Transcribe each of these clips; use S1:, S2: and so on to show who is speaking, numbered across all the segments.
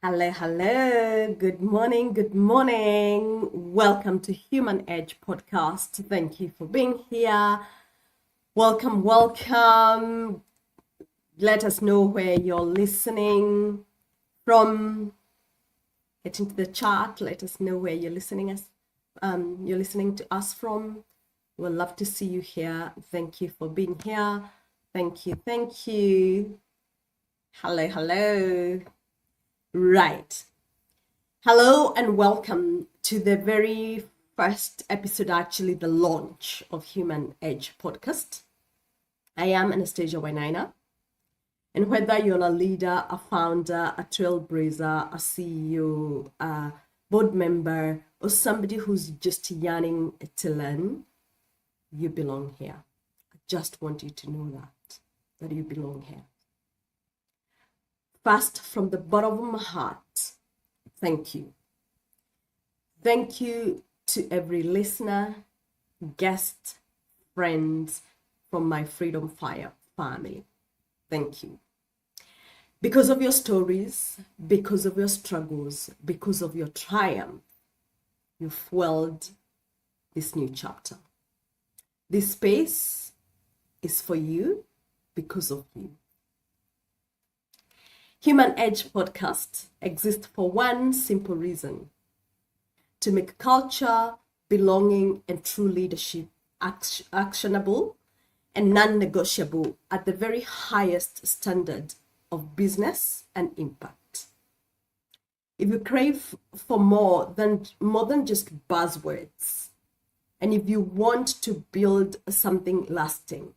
S1: Hello, hello. Good morning. Good morning. Welcome to Human Edge podcast. Thank you for being here. Welcome, welcome. Let us know where you're listening from. Get into the chat. Let us know where you're listening to us from. We'll love to see you here. Thank you for being here. Thank you. Thank you. Hello, hello. Right. Hello and welcome to the very first episode, actually the launch of Human Edge podcast. I am Anastasia Wainaina, and whether you're a leader, a founder, a trailblazer, a CEO, a board member, or somebody who's just yearning to learn, you belong here. I just want you to know that you belong here. First, from the bottom of my heart, thank you. Thank you to every listener, guest, friends from my Freedom Fire family. Thank you. Because of your stories, because of your struggles, because of your triumph, you fueled this new chapter. This space is for you because of you. Human Edge podcast exists for one simple reason: to make culture, belonging, and true leadership actionable and non-negotiable at the very highest standard of business and impact. If you crave for more than just buzzwords, and if you want to build something lasting,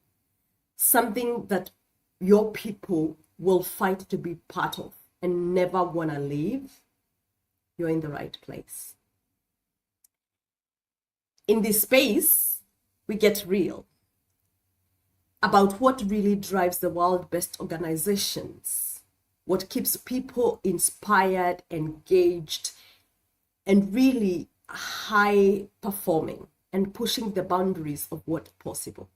S1: something that your people will fight to be part of and never want to leave, you're in the right place. In this space, we get real about what really drives the world's best organizations, what keeps people inspired, engaged, and really high performing and pushing the boundaries of what's possible.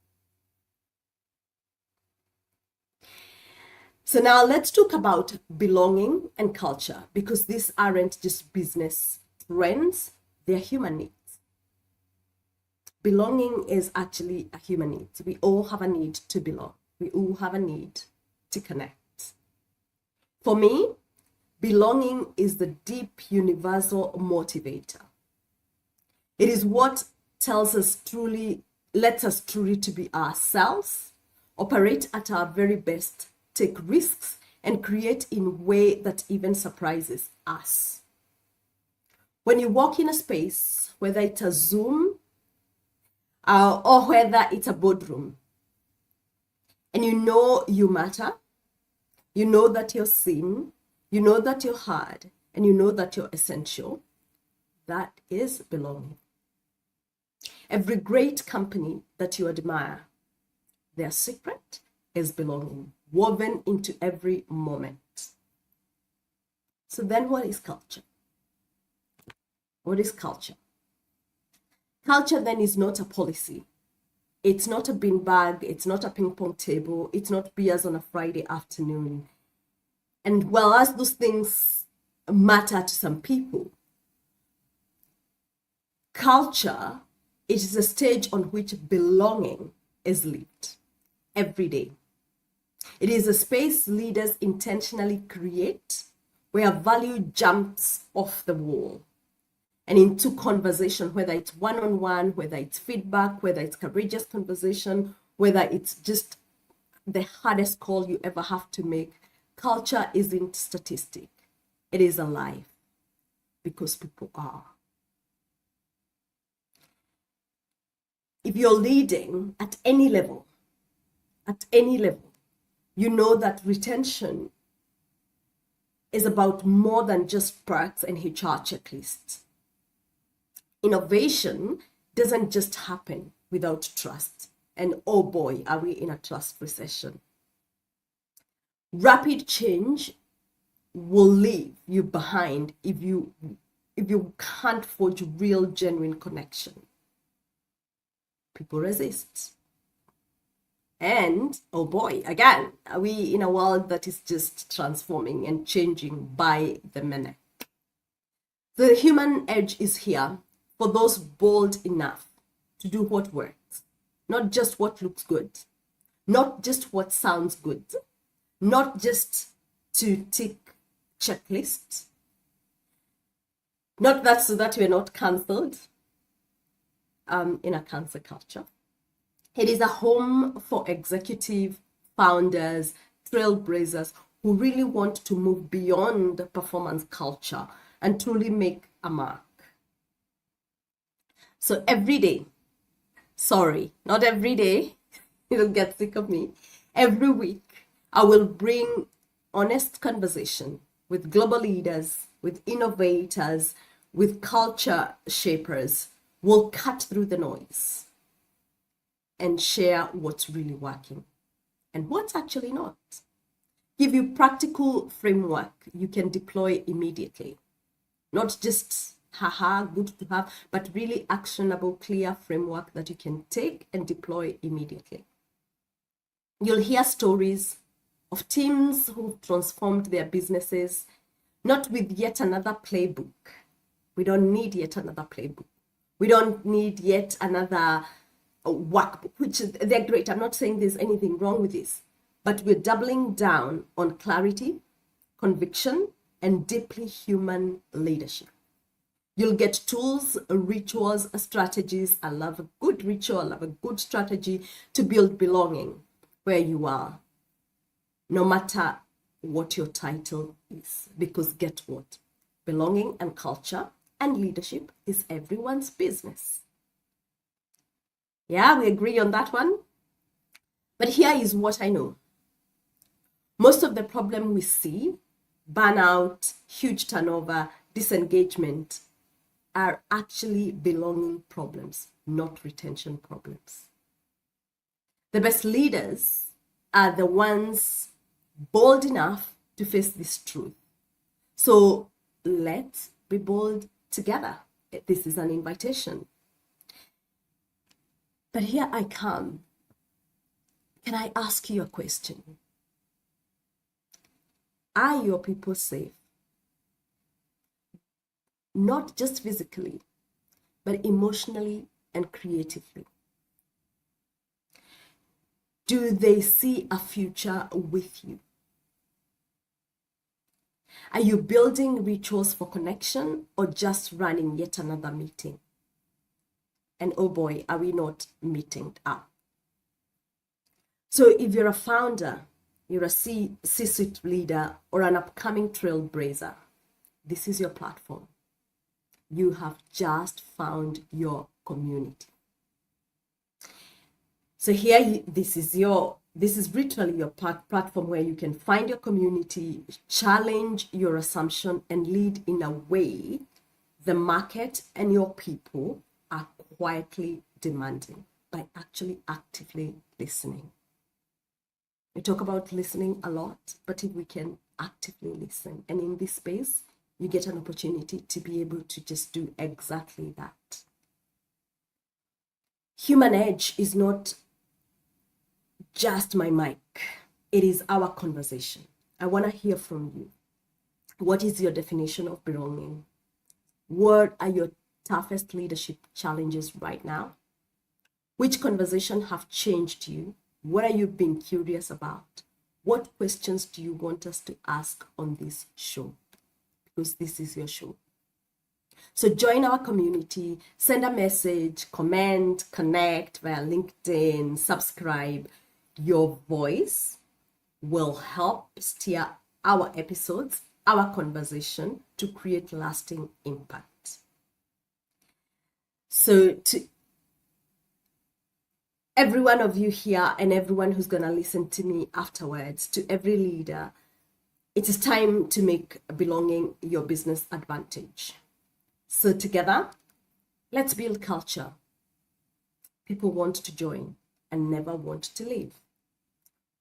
S1: So now let's talk about belonging and culture, because these aren't just business trends, they're human needs. Belonging is actually a human need. We all have a need to belong. We all have a need to connect. For me, belonging is the deep universal motivator. It is what lets us truly to be ourselves, operate at our very best, take risks, and create in a way that even surprises us. When you walk in a space, whether it's a Zoom or whether it's a boardroom, and you know you matter, you know that you're seen, you know that you're heard, and you know that you're essential, that is belonging. Every great company that you admire, their secret is belonging, woven into every moment. So then what is culture? What is culture? Culture then is not a policy. It's not a beanbag. It's not a ping pong table. It's not beers on a Friday afternoon. And well, as those things matter to some people, culture is a stage on which belonging is lived every day. It is a space leaders intentionally create where value jumps off the wall and into conversation, whether it's one-on-one, whether it's feedback, whether it's courageous conversation, whether it's just the hardest call you ever have to make. Culture isn't statistic. It is alive because people are. If you're leading at any level, you know that retention is about more than just perks and HR checklists. Innovation doesn't just happen without trust. And oh boy, are we in a trust recession. Rapid change will leave you behind if you can't forge real, genuine connection. People resist. And oh boy, again, are we in a world that is just transforming and changing by the minute? The human edge is here for those bold enough to do what works, not just what looks good, not just what sounds good, not just to tick checklists, not that so that we're not cancelled in a cancer culture. It is a home for executive founders, trailblazers who really want to move beyond performance culture and truly make a mark. So every day, sorry, not every day, you'll get sick of me. Every week, I will bring honest conversation with global leaders, with innovators, with culture shapers. We'll cut through the noise and share what's really working and what's actually not. Give you practical framework you can deploy immediately. Not just haha, good to have, but really actionable, clear framework that you can take and deploy immediately. You'll hear stories of teams who've transformed their businesses, not with yet another playbook. We don't need yet another playbook. We don't need yet another workbook, which they're great. I'm not saying there's anything wrong with this, but we're doubling down on clarity, conviction, and deeply human leadership. You'll get tools, rituals, strategies. I love a good ritual, I love a good strategy to build belonging where you are, no matter what your title is. Because get what? Belonging and culture and leadership is everyone's business. Yeah, we agree on that one. But here is what I know. Most of the problem we see, burnout, huge turnover, disengagement, are actually belonging problems, not retention problems. The best leaders are the ones bold enough to face this truth. So let's be bold together. This is an invitation. But here I come. Can I ask you a question? Are your people safe? Not just physically, but emotionally and creatively. Do they see a future with you? Are you building rituals for connection or just running yet another meeting? And oh boy, are we not meeting up? So if you're a founder, you're a C-suite leader, or an upcoming trailblazer, this is your platform. You have just found your community. So here, this is literally your platform where you can find your community, challenge your assumption, and lead in a way the market and your people are quietly demanding by actually actively listening. We talk about listening a lot, but if we can actively listen, and in this space, you get an opportunity to be able to just do exactly that. Human Edge is not just my mic. It is our conversation. I want to hear from you. What is your definition of belonging? What are your toughest leadership challenges right now? Which conversation have changed you? What are you being curious about? What questions do you want us to ask on this show? Because this is your show. So join our community, send a message, comment, connect via LinkedIn, subscribe. Your voice will help steer our episodes, our conversation to create lasting impact. So to every one of you here and everyone who's going to listen to me afterwards, to every leader, it is time to make belonging your business advantage. So together, let's build culture. People want to join and never want to leave.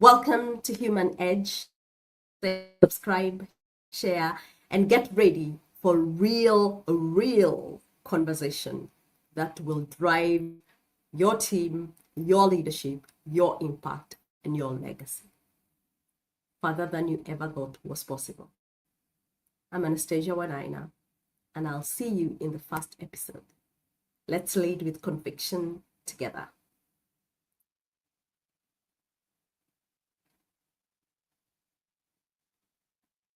S1: Welcome to Human Edge. Subscribe, share, and get ready for real conversation that will drive your team, your leadership, your impact, and your legacy, farther than you ever thought was possible. I'm Anastasia Wanaina, and I'll see you in the first episode. Let's lead with conviction together.